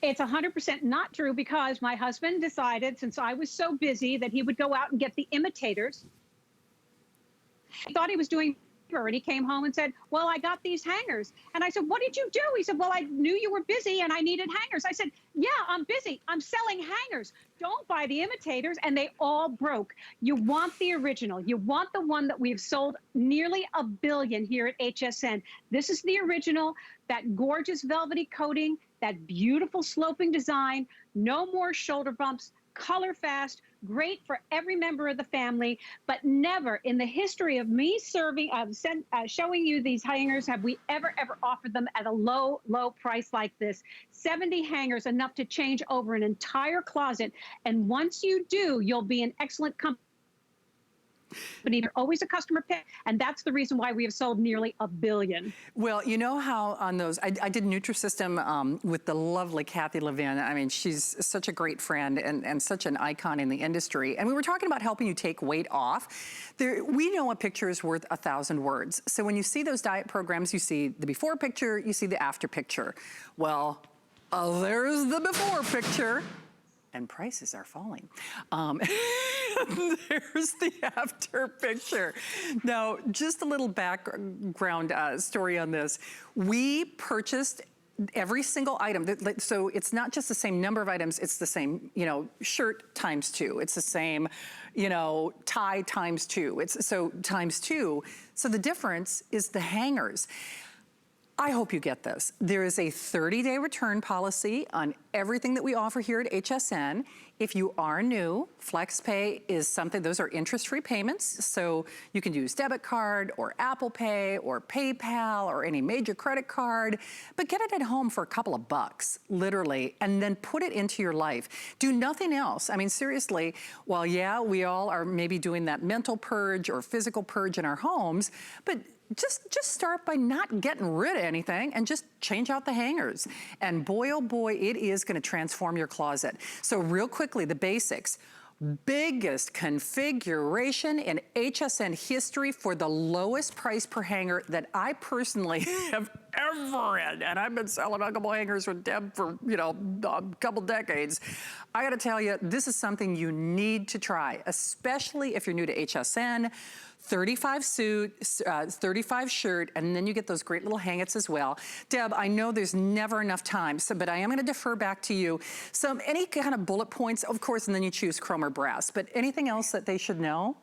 It's 100% not true because my husband decided, since I was so busy, that he would go out and get the imitators. He thought he was doing, and he came home and said, well, I got these hangers. And I said, what did you do? He said, well, I knew you were busy and I needed hangers. I said, yeah, I'm busy. I'm selling hangers. Don't buy the imitators. And they all broke. You want the original. You want the one that we've sold nearly 1 billion here at HSN. This is the original, that gorgeous velvety coating, that beautiful sloping design, no more shoulder bumps, color fast, great for every member of the family, but never in the history of me showing you these hangers have we ever offered them at a low price like this. 70 hangers, enough to change over an entire closet. And once you do, you'll be an excellent company. But they're always a customer pick, and that's the reason why we have sold nearly 1 billion. Well, you know how on those, I did Nutrisystem with the lovely Kathy Levin. I mean, she's such a great friend and such an icon in the industry. And we were talking about helping you take weight off. We know a picture is worth 1,000 words. So when you see those diet programs, you see the before picture, you see the after picture. Well, there's the before picture. And prices are falling. There's the after picture. Now, just a little background story on this. We purchased every single item. So it's not just the same number of items, it's the same, shirt times 2. It's the same, tie times 2. So times 2. So the difference is the hangers. I hope you get this. There is a 30-day return policy on everything that we offer here at HSN. If you are new, FlexPay is something, those are interest-free payments, so you can use debit card or Apple Pay or PayPal or any major credit card, but get it at home for a couple of bucks, literally, and then put it into your life. Do nothing else. I mean, seriously, while yeah, we all are maybe doing that mental purge or physical purge in our homes, but just start by not getting rid of anything and just change out the hangers. And boy, oh boy, it is gonna transform your closet. So real quickly, the basics. Biggest configuration in HSN history for the lowest price per hanger that I personally have ever had. And I've been selling huggable hangers with Deb for, a couple decades. I gotta tell you, this is something you need to try, especially if you're new to HSN. 35 suit, 35 shirt, and then you get those great little hangets as well. Deb, I know there's never enough time, but I am gonna defer back to you. Any kind of bullet points, of course, and then you choose chrome or brass, but anything else that they should know?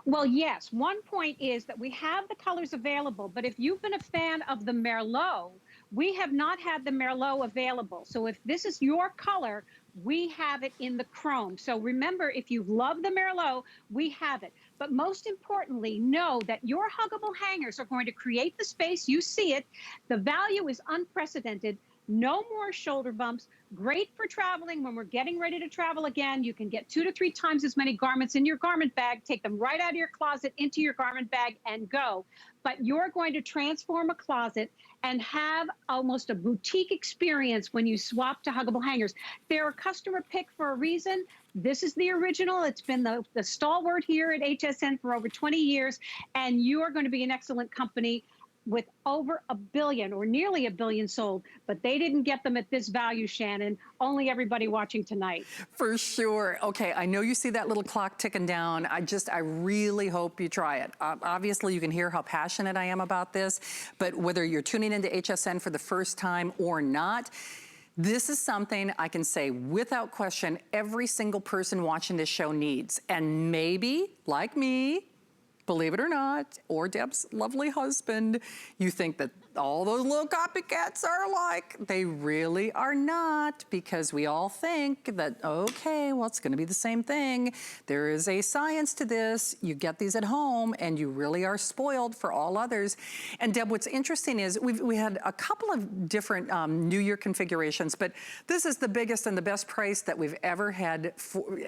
Well, yes. One point is that we have the colors available, but if you've been a fan of the Merlot, we have not had the Merlot available. So if this is your color, we have it in the chrome. So remember, if you love the Merlot, we have it. But most importantly, know that your huggable hangers are going to create the space. You see it. The value is unprecedented. No more shoulder bumps. Great for traveling when we're getting ready to travel again. You can get 2 to 3 times as many garments in your garment bag. Take them right out of your closet into your garment bag and go. But you're going to transform a closet and have almost a boutique experience when you swap to huggable hangers. They're a customer pick for a reason. This is the original. It's been the stalwart here at HSN for over 20 years, and you are going to be an excellent company with over 1 billion or nearly 1 billion sold, but they didn't get them at this value, Shannon. Only everybody watching tonight. For sure. Okay, I know you see that little clock ticking down. I really hope you try it. Obviously, you can hear how passionate I am about this, but whether you're tuning into HSN for the first time or not, this is something I can say without question every single person watching this show needs. And maybe, like me, believe it or not, or Deb's lovely husband, you think that all those little copycats are alike. They really are not, because we all think that, okay, well, it's gonna be the same thing. There is a science to this. You get these at home and you really are spoiled for all others. And Deb, what's interesting is we had a couple of different New Year configurations, but this is the biggest and the best price that we've ever had,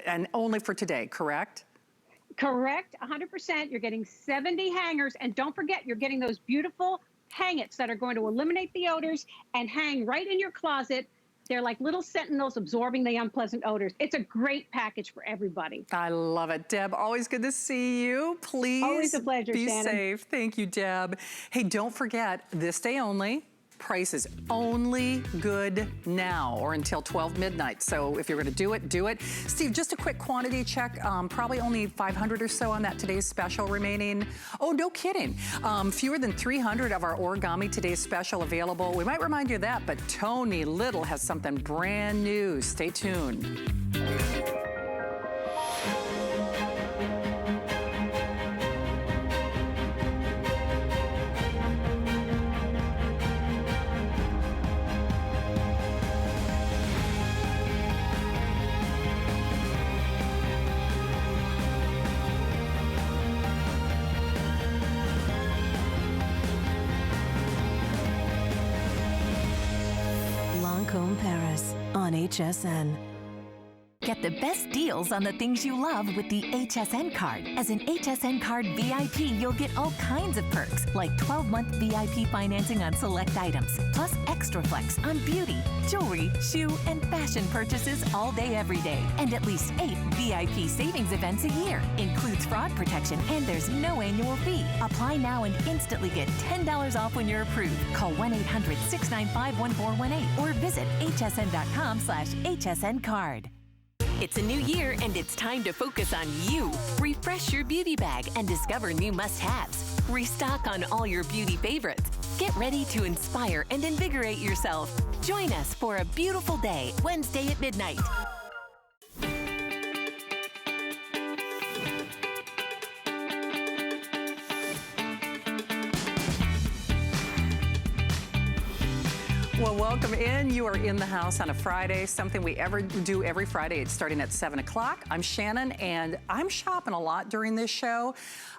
and only for today, correct? Correct, 100%. You're getting 70 hangers, and don't forget, you're getting those beautiful hang-its that are going to eliminate the odors and hang right in your closet. They're like little sentinels absorbing the unpleasant odors. It's a great package for everybody. I love it. Deb, always good to see you. Please always a pleasure, be Shannon. safe. Thank you, Deb. Hey, don't forget, this day only. Price is only good now or until 12 midnight. So if you're gonna do it, do it. Steve, just a quick quantity check. Probably only 500 or so on that today's special remaining. Oh, no kidding. Fewer than 300 of our origami today's special available. We might remind you of that, but Tony Little has something brand new. Stay tuned. Paris on HSN. Get the best deals on the things you love with the Hsn Card. As an Hsn Card VIP, you'll get all kinds of perks, like 12-month VIP financing on select items, plus extra flex on beauty, jewelry, shoe, and fashion purchases all day, every day. And at least 8 VIP savings events a year. Includes fraud protection, and there's no annual fee. Apply now and instantly get $10 off when you're approved. Call 1-800-695-1418 or visit hsn.com/HSN Card. It's a new year, and it's time to focus on you. Refresh your beauty bag and discover new must-haves. Restock on all your beauty favorites. Get ready to inspire and invigorate yourself. Join us for a beautiful day, Wednesday at midnight. Well, welcome in. You are in the house on a Friday, something we do every Friday. It's starting at 7 o'clock. I'm Shannon, and I'm shopping a lot during this show.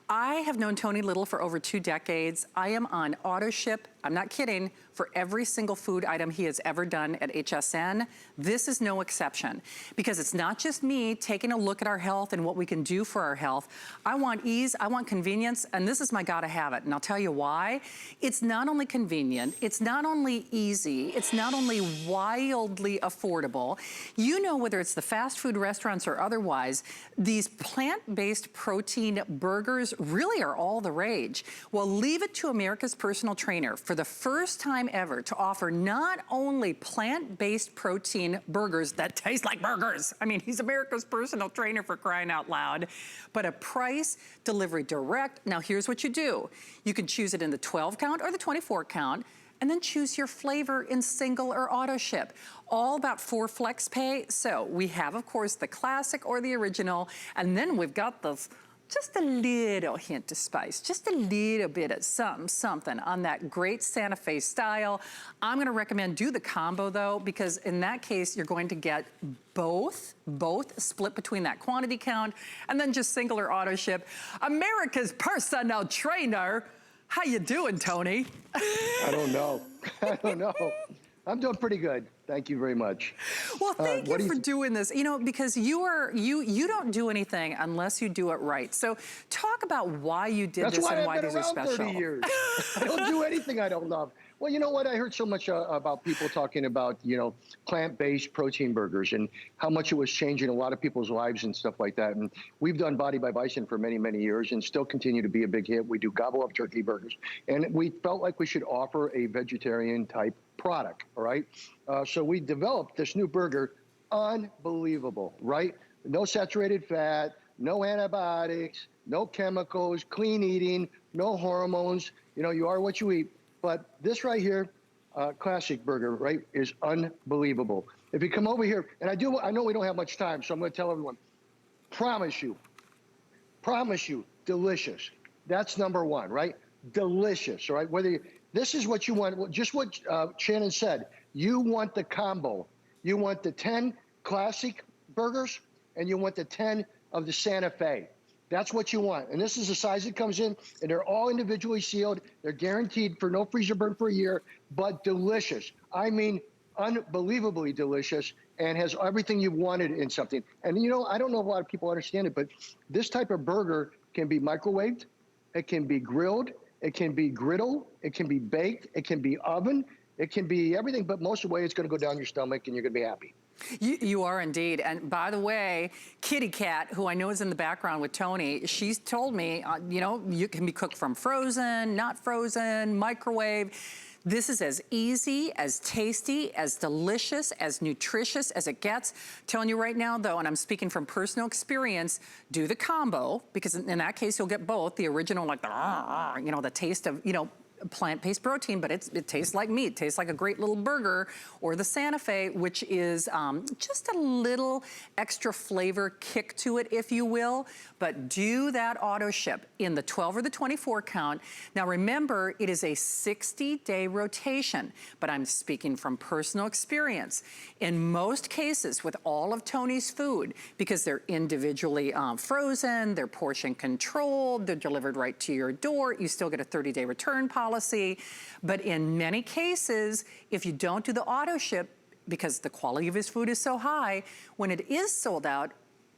I have known Tony Little for over 2 decades. I am on auto ship, I'm not kidding, for every single food item he has ever done at HSN. This is no exception, because it's not just me taking a look at our health and what we can do for our health. I want ease, I want convenience, and this is my gotta have it. And I'll tell you why. It's not only convenient, it's not only easy, it's not only wildly affordable. You know, whether it's the fast food restaurants or otherwise, these plant-based protein burgers really are all the rage. Well, leave it to America's personal trainer for the first time ever to offer not only plant-based protein burgers that taste like burgers. I mean, he's America's personal trainer, for crying out loud, but a price, delivery direct. Now, here's what you do. You can choose it in the 12 count or the 24 count, and then choose your flavor in single or auto ship. All about 4 flex pay. So we have, of course, the classic or the original, and then we've got the just a little hint of spice, just a little bit of something on that great Santa Fe style. I'm gonna recommend do the combo though, because in that case, you're going to get both split between that quantity count, and then just single or auto ship. America's personal trainer. How you doing, Tony? I don't know. I don't know. I'm doing pretty good. Thank you very much. Well, thank you for doing this. You know, because you don't do anything unless you do it right. So talk about why you did this and why these are special. That's why I've been around 30 years. I don't do anything I don't love. Well, you know what? I heard so much about people talking about, you know, plant-based protein burgers and how much it was changing a lot of people's lives and stuff like that. And we've done Body by Bison for many, many years and still continue to be a big hit. We do Gobble Up Turkey Burgers. And we felt like we should offer a vegetarian type product, all right? So we developed this new burger, unbelievable, right? No saturated fat, no antibiotics, no chemicals, clean eating, no hormones. You know, you are what you eat. But this right here, classic burger, right, is unbelievable. If you come over here, and I know we don't have much time, so I'm going to tell everyone, promise you, delicious. That's number one, right? Delicious, right? This is what you want, just what Shannon said. You want the combo. You want the 10 classic burgers, and you want the 10 of the Santa Fe. That's what you want. And this is the size it comes in, and they're all individually sealed. They're guaranteed for no freezer burn for a year, but delicious. I mean, unbelievably delicious, and has everything you wanted in something. And you know, I don't know if a lot of people understand it, but this type of burger can be microwaved, it can be grilled, it can be griddled, it can be baked, it can be oven, it can be everything, but most of the way it's gonna go down your stomach and you're gonna be happy. You are indeed. And by the way, Kitty Cat, who I know is in the background with Tony, she's told me, you know, you can be cooked from frozen, not frozen, microwave. This is as easy, as tasty, as delicious, as nutritious as it gets. Telling you right now, though, and I'm speaking from personal experience, do the combo, because in that case, you'll get both the original, like the, you know, the taste of, you know, plant-based protein, but it tastes like meat. It tastes like a great little burger, or the Santa Fe, which is just a little extra flavor kick to it, if you will. But do that auto ship in the 12 or the 24 count. Now remember, it is a 60-day rotation, but I'm speaking from personal experience. In most cases, with all of Tony's food, because they're individually frozen, they're portion controlled, they're delivered right to your door, you still get a 30-day return policy. But in many cases, if you don't do the auto ship, because the quality of his food is so high, when it is sold out,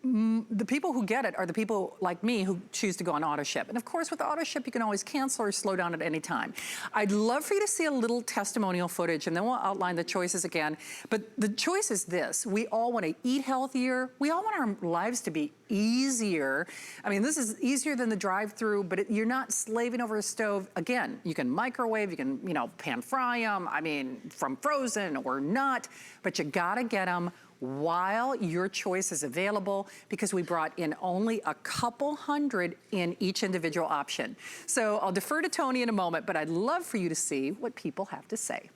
the people who get it are the people like me who choose to go on auto ship. And of course, with auto ship, you can always cancel or slow down at any time. I'd love for you to see a little testimonial footage, and then we'll outline the choices again. But the choice is this: we all want to eat healthier. We all want our lives to be easier. I mean, this is easier than the drive-through, but you're not slaving over a stove. Again, you can microwave, you can, you know, pan fry them. I mean, from frozen or not, but you gotta get them while your choice is available, because we brought in only a couple hundred in each individual option. So I'll defer to Tony in a moment, but I'd love for you to see what people have to say.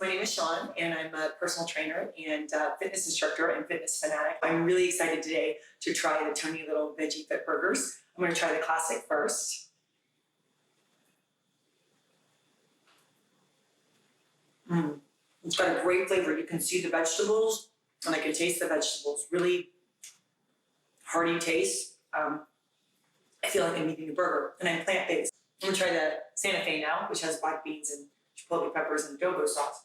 My name is Shannon, and I'm a personal trainer and fitness instructor and fitness fanatic. I'm really excited today to try the Tony Little Veggie Fit Burgers. I'm going to try the classic first. It's got a great flavor. You can see the vegetables, and I can taste the vegetables. Really hearty taste. I feel like I'm eating a burger, and I'm plant-based. I'm going to try the Santa Fe now, which has black beans and chipotle peppers and adobo sauce.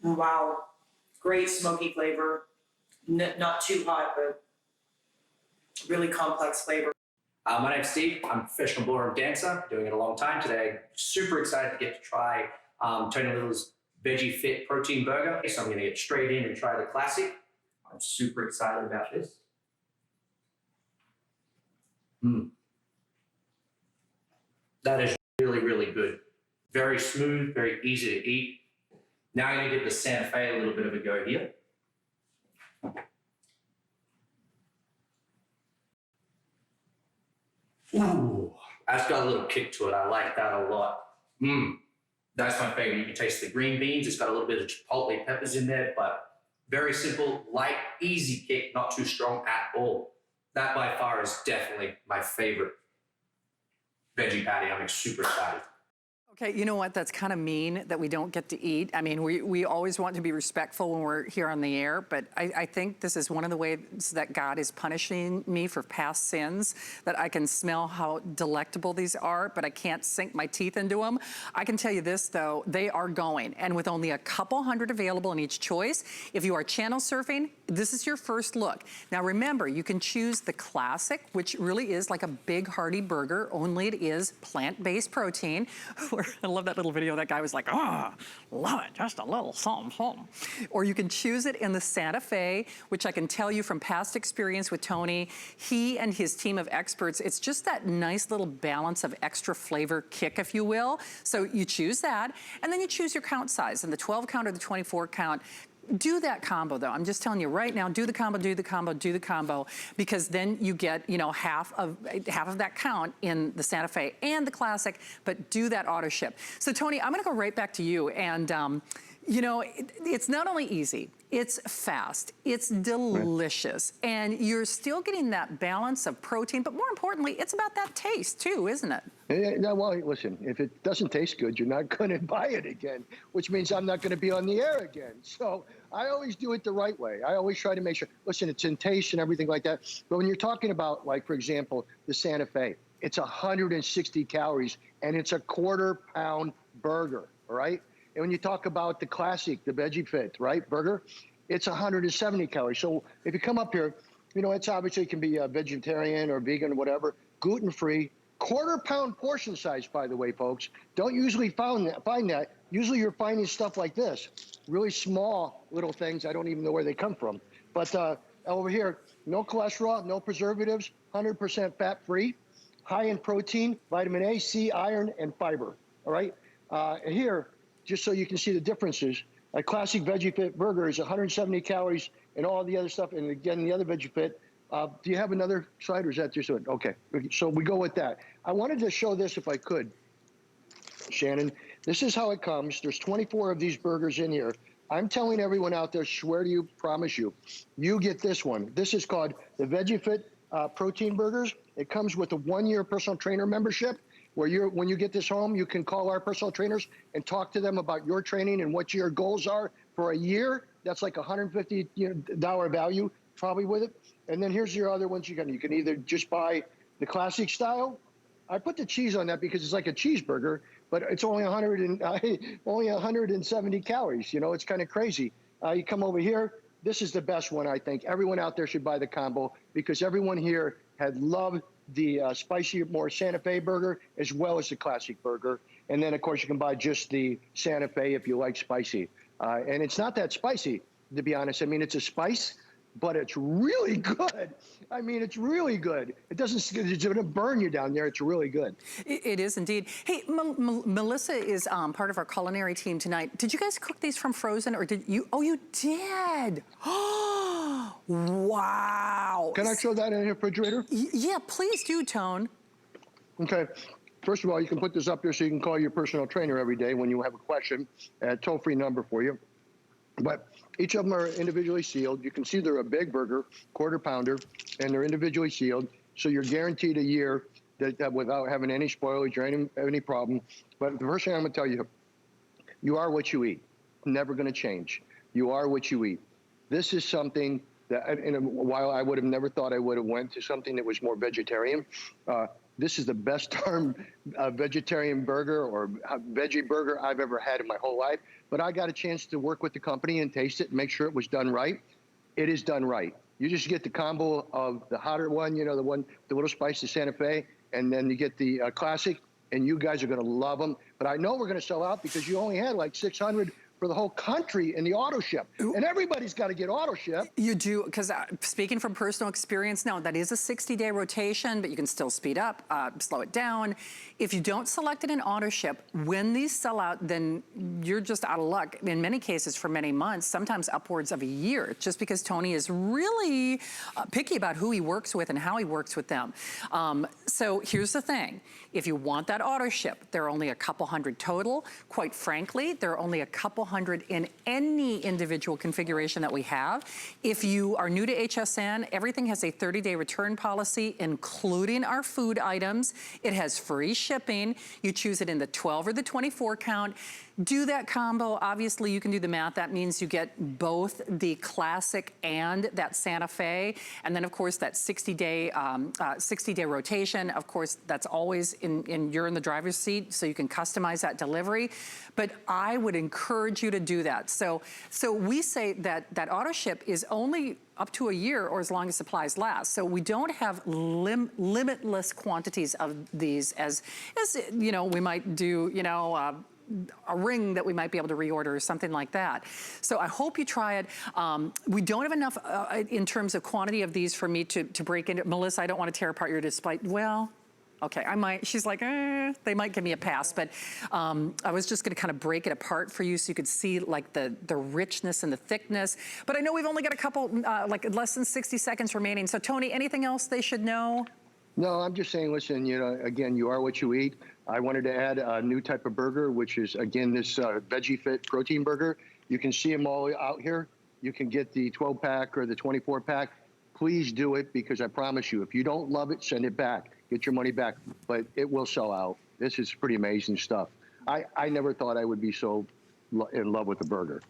Wow, great smoky flavor. Not too hot, but really complex flavor. My name's Steve. I'm a professional ballroom dancer, doing it a long time today. Super excited to get to try Tony Little's Veggie Fit Protein Burger. So I'm going to get straight in and try the classic. I'm super excited about this. That is really, really good. Very smooth, very easy to eat. Now I'm going to give the Santa Fe a little bit of a go here. Ooh, that's got a little kick to it. I like that a lot. That's my favorite. You can taste the green beans. It's got a little bit of chipotle peppers in there, but very simple, light, easy kick, not too strong at all. That by far is definitely my favorite veggie patty. I'm super excited. Okay, you know what? That's kind of mean that we don't get to eat. I mean, we always want to be respectful when we're here on the air, but I think this is one of the ways that God is punishing me for past sins, that I can smell how delectable these are, but I can't sink my teeth into them. I can tell you this, though, they are going, and with only a couple hundred available in each choice, if you are channel surfing, this is your first look. Now remember, you can choose the classic, which really is like a big hearty burger, only it is plant-based protein. I love that little video. That guy was like, love it, just a little something, something. Or you can choose it in the Santa Fe, which I can tell you from past experience with Tony, he and his team of experts, it's just that nice little balance of extra flavor kick, if you will. So you choose that, and then you choose your count size, and the 12 count or the 24 count. Do that combo, though. I'm just telling you right now, do the combo, do the combo, do the combo, because then you get, you know, half of that count in the Santa Fe and the classic, but do that auto ship. So Tony, I'm gonna go right back to you, and you know, it's not only easy, It's fast, it's delicious, and you're still getting that balance of protein, but more importantly, it's about that taste too, isn't it? Yeah, well, listen, if it doesn't taste good, you're not going to buy it again, which means I'm not going to be on the air again. So I always do it the right way. I always try to make sure, listen, it's in taste and everything like that. But when you're talking about, like, for example, the Santa Fe, it's 160 calories and it's a quarter-pound burger, all right? And when you talk about the classic, the Veggie Fit, right, burger, it's 170 calories. So if you come up here, you know, it's obviously it can be a vegetarian or vegan or whatever, gluten-free, quarter-pound portion size, by the way, folks. Don't usually find that. Usually you're finding stuff like this, really small little things. I don't even know where they come from. But over here, no cholesterol, no preservatives, 100% fat-free, high in protein, vitamin A, C, iron, and fiber, all right? Here, just so you can see the differences, a classic Veggie Fit burger is 170 calories and all the other stuff. And again, the other Veggie Fit, do you have another slide or is that just it? Okay, so we go with that. I wanted to show this if I could, Shannon. This is how it comes. There's 24 of these burgers in here. I'm telling everyone out there, swear to you, promise you, you get this one. This is called the Veggie Fit protein burgers. It comes with a 1-year personal trainer membership where when you get this home, you can call our personal trainers and talk to them about your training and what your goals are for a year. That's like $150 value probably with it. And then here's your other ones. You can either just buy the classic style. I put the cheese on that because it's like a cheeseburger, but it's only 170 calories. You know, it's kind of crazy. You come over here. This is the best one, I think. Everyone out there should buy the combo because everyone here had loved the spicy, more Santa Fe burger as well as the classic burger. And then, of course, you can buy just the Santa Fe if you like spicy. And it's not that spicy, to be honest. I mean, it's a spice, but it's really good. I mean, it's really good. It's going to burn you down there. It's really good. It is indeed. Hey, Melissa is part of our culinary team tonight. Did you guys cook these from frozen or did you? Oh, you did. Wow. Can I show that in the refrigerator? Yeah, please do, Tone. Okay. First of all, you can put this up there so you can call your personal trainer every day when you have a question. Toll-free number for you. But each of them are individually sealed. You can see they're a big burger, quarter pounder, and they're individually sealed. So you're guaranteed a year that without having any spoilage or any problem. But the first thing I'm going to tell you, you are what you eat. Never going to change. You are what you eat. This is something that in a while I would have never thought I would have went to something that was more vegetarian. This is the best darn vegetarian burger or veggie burger I've ever had in my whole life. But I got a chance to work with the company and taste it and make sure it was done right. It is done right. You just get the combo of the hotter one, you know, the little spicy Santa Fe, and then you get the classic, and you guys are going to love them. But I know we're going to sell out because you only had like 600 for the whole country in the auto ship. And everybody's got to get auto ship. You do, because speaking from personal experience, now that is a 60-day rotation, but you can still speed up, slow it down. If you don't select it in auto ship, when these sell out, then you're just out of luck. In many cases, for many months, sometimes upwards of a year, just because Tony is really picky about who he works with and how he works with them. So here's the thing. If you want that auto ship, there are only a couple hundred total. Quite frankly, there are only a couple hundred in any individual configuration that we have. If you are new to HSN, everything has a 30-day return policy, including our food items. It has free shipping. You choose it in the 12 or the 24 count. Do that combo. Obviously, you can do the math. That means you get both the classic and that Santa Fe. And then, of course, that 60-day rotation. Of course, that's always you're in the driver's seat, so you can customize that delivery. But I would encourage you to do that. So we say that auto ship is only up to a year or as long as supplies last. So we don't have limitless quantities of these as you know, we might do, you know, a ring that we might be able to reorder or something like that. So I hope you try it. We don't have enough in terms of quantity of these for me to break into. Melissa, I don't want to tear apart your display. Well, okay, I might. She's like, they might give me a pass, but I was just going to kind of break it apart for you so you could see like the richness and the thickness. But I know we've only got a couple, like less than 60 seconds remaining. So Tony, anything else they should know? No, I'm just saying, listen, you know, again, you are what you eat. I wanted to add a new type of burger, which is, again, this Veggie Fit protein burger. You can see them all out here. You can get the 12-pack or the 24-pack. Please do it, because I promise you, if you don't love it, send it back. Get your money back. But it will sell out. This is pretty amazing stuff. I never thought I would be so in love with the burger.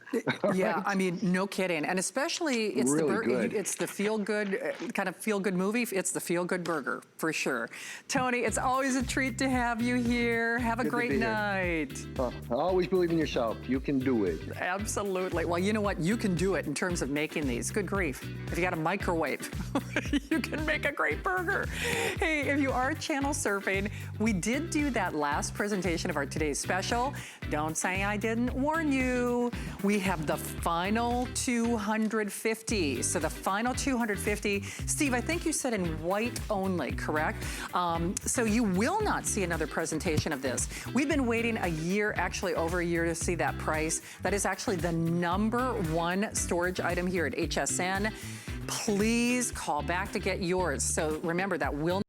Yeah, I mean, no kidding. And especially it's Really the burger, good. it's the feel-good, kind of feel-good movie. It's the feel-good burger, for sure. Tony, it's always a treat to have you here. Have a Good to great be here. night. Always believe in yourself. You can do it. Absolutely. Well, you know what? You can do it in terms of making these. Good grief. If you got a microwave, you can make a great burger. Hey, if you are channel surfing, we did do that last presentation of our today's special. Don't say I didn't warn you. We have the final 250. So the final 250. Steve, I think you said in white only, correct? So you will not see another presentation of this. We've been waiting a year, actually over a year, to see that price. That is actually the #1 storage item here at HSN. Please call back to get yours. So remember, that will